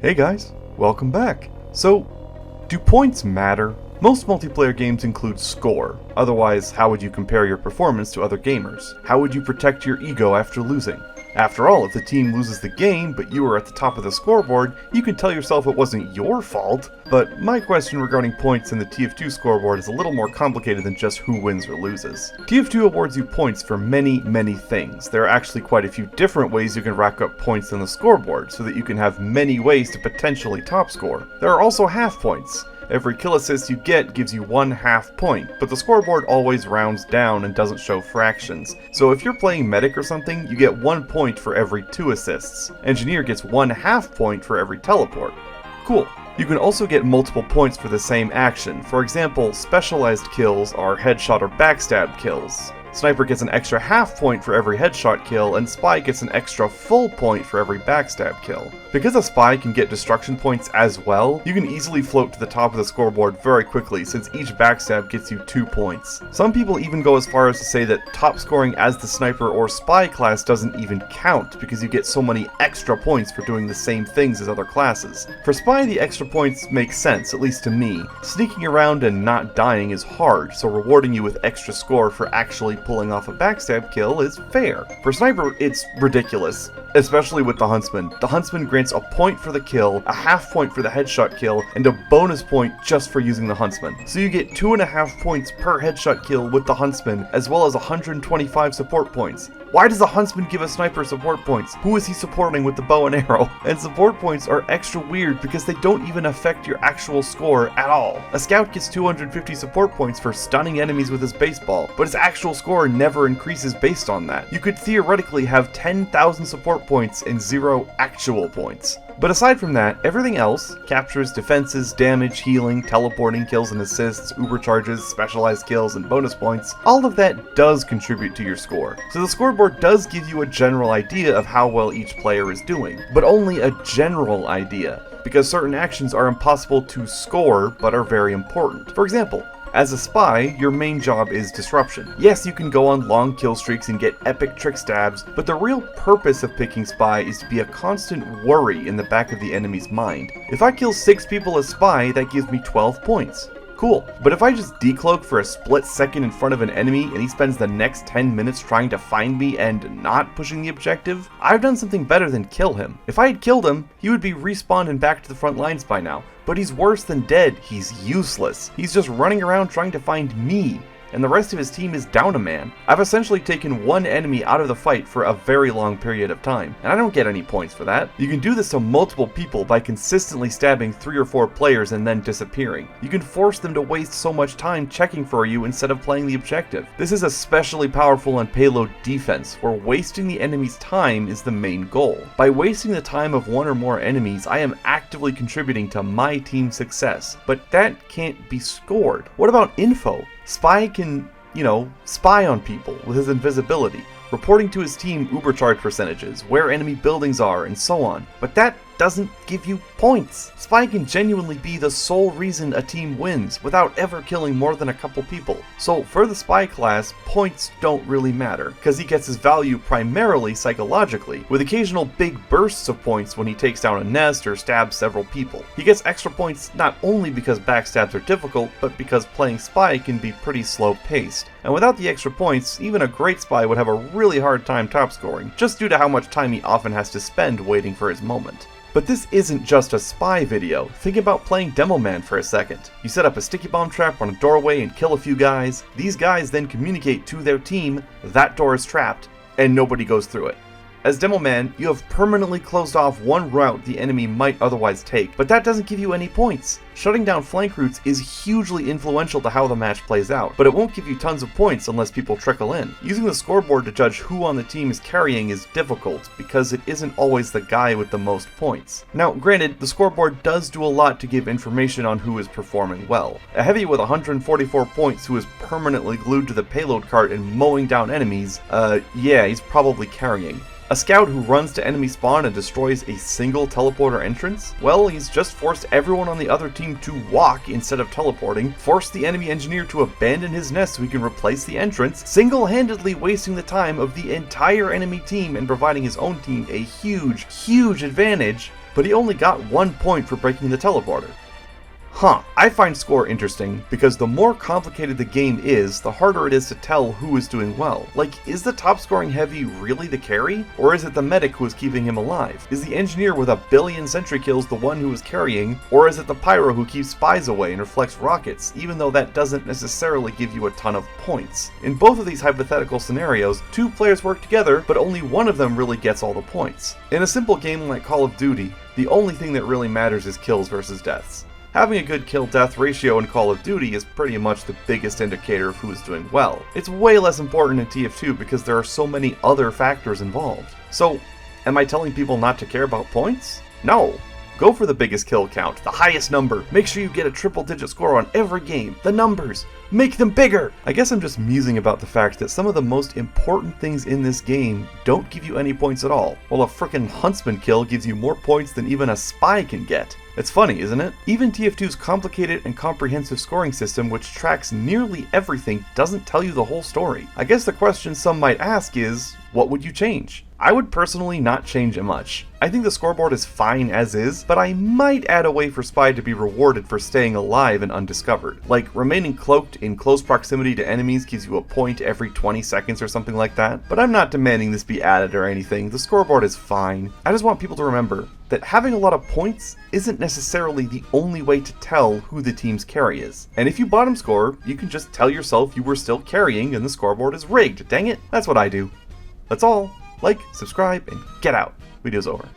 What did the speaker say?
Hey guys, welcome back. So, do points matter? Most multiplayer games include score, otherwise how would you compare your performance to other gamers? How would you protect your ego after losing? After all, if the team loses the game but you were at the top of the scoreboard, you can tell yourself it wasn't your fault. But my question regarding points in the TF2 scoreboard is a little more complicated than just who wins or loses. TF2 awards you points for many things. There are actually quite a few different ways you can rack up points in the scoreboard, so that you can have many ways to potentially top score. There are also half points. Every kill assist you get gives you 1/2 point, but the scoreboard always rounds down and doesn't show fractions. So if you're playing medic or something, you get 1 point for every 2 assists. Engineer gets 1/2 point for every teleport. Cool. You can also get multiple points for the same action. For example, specialized kills are headshot or backstab kills. Sniper gets an extra 1/2 point for every headshot kill, and Spy gets an extra full point for every backstab kill. Because a Spy can get destruction points as well, you can easily float to the top of the scoreboard very quickly, since each backstab gets you 2 points. Some people even go as far as to say that top scoring as the Sniper or Spy class doesn't even count, because you get so many extra points for doing the same things as other classes. For Spy, the extra points make sense, at least to me. Sneaking around and not dying is hard, so rewarding you with extra score for actually pulling off a backstab kill is fair. For Sniper, it's ridiculous, especially with the Huntsman. The Huntsman grants a point for the kill, a 1/2 point for the headshot kill, and a bonus point just for using the Huntsman. So you get 2.5 points per headshot kill with the Huntsman, as well as 125 support points. Why does the Huntsman give a Sniper support points? Who is he supporting with the bow and arrow? And support points are extra weird because they don't even affect your actual score at all. A Scout gets 250 support points for stunning enemies with his baseball, but his actual score never increases based on that. You could theoretically have 10,000 support points and 0 actual points. But aside from that, everything else, captures, defenses, damage, healing, teleporting, kills and assists, uber charges, specialized kills, and bonus points, all of that does contribute to your score. So the scoreboard does give you a general idea of how well each player is doing, but only a general idea, because certain actions are impossible to score but are very important. For example, as a Spy, your main job is disruption. Yes, you can go on long kill streaks and get epic trick stabs, but the real purpose of picking Spy is to be a constant worry in the back of the enemy's mind. If I kill 6 people as Spy, that gives me 12 points. Cool. But if I just decloak for a split second in front of an enemy and he spends the next 10 minutes trying to find me and not pushing the objective, I've done something better than kill him. If I had killed him, he would be respawned and back to the front lines by now. But he's worse than dead. He's useless. He's just running around trying to find me, and the rest of his team is down a man. I've essentially taken one enemy out of the fight for a very long period of time, and I don't get any points for that. You can do this to multiple people by consistently stabbing 3 or 4 players and then disappearing. You can force them to waste so much time checking for you instead of playing the objective. This is especially powerful on payload defense, where wasting the enemy's time is the main goal. By wasting the time of 1 or more enemies, I am actively contributing to my team's success, but that can't be scored. What about info? Spy can, spy on people with his invisibility, reporting to his team ubercharge percentages, where enemy buildings are, and so on. But that doesn't give you points. Spy can genuinely be the sole reason a team wins, without ever killing more than a couple people. So for the Spy class, points don't really matter, because he gets his value primarily psychologically, with occasional big bursts of points when he takes down a nest or stabs several people. He gets extra points not only because backstabs are difficult, but because playing Spy can be pretty slow paced. And without the extra points, even a great Spy would have a really hard time top scoring, just due to how much time he often has to spend waiting for his moment. But this isn't just a Spy video. Think about playing Demo Man for a second. You set up a sticky bomb trap on a doorway and kill a few guys. These guys then communicate to their team that door is trapped, and nobody goes through it. As Demo Man, you have permanently closed off one route the enemy might otherwise take, but that doesn't give you any points. Shutting down flank routes is hugely influential to how the match plays out, but it won't give you tons of points unless people trickle in. Using the scoreboard to judge who on the team is carrying is difficult, because it isn't always the guy with the most points. Now, granted, the scoreboard does do a lot to give information on who is performing well. A heavy with 144 points who is permanently glued to the payload cart and mowing down enemies, yeah, he's probably carrying. A scout who runs to enemy spawn and destroys a single teleporter entrance? Well, he's just forced everyone on the other team to walk instead of teleporting, forced the enemy engineer to abandon his nest so he can replace the entrance, single-handedly wasting the time of the entire enemy team and providing his own team a huge advantage. but he only got 1 point for breaking the teleporter. Huh, I find score interesting because the more complicated the game is, the harder it is to tell who is doing well. Like, is the top scoring heavy really the carry? Or is it the medic who is keeping him alive? Is the engineer with 1 billion sentry kills the one who is carrying? Or is it the pyro who keeps spies away and reflects rockets, even though that doesn't necessarily give you a ton of points? In both of these hypothetical scenarios, 2 players work together, but only one of them really gets all the points. In a simple game like Call of Duty, the only thing that really matters is kills versus deaths. Having a good kill-death ratio in Call of Duty is pretty much the biggest indicator of who is doing well. It's way less important in TF2 because there are so many other factors involved. So, am I telling people not to care about points? No. Go for the biggest kill count, the highest number. Make sure you get a triple-digit score on every game. The numbers. Make them bigger! I guess I'm just musing about the fact that some of the most important things in this game don't give you any points at all, while a frickin' huntsman kill gives you more points than even a spy can get. It's funny, isn't it? Even TF2's complicated and comprehensive scoring system, which tracks nearly everything, doesn't tell you the whole story. I guess the question some might ask is, what would you change? I would personally not change it much. I think the scoreboard is fine as is, but I might add a way for Spy to be rewarded for staying alive and undiscovered. Like, remaining cloaked in close proximity to enemies gives you a point every 20 seconds or something like that, but I'm not demanding this be added or anything. The scoreboard is fine. I just want people to remember that having a lot of points isn't necessarily the only way to tell who the team's carry is. And if you bottom score, you can just tell yourself you were still carrying and the scoreboard is rigged. Dang it, that's what I do. That's all. Like, subscribe, and get out. Video's over.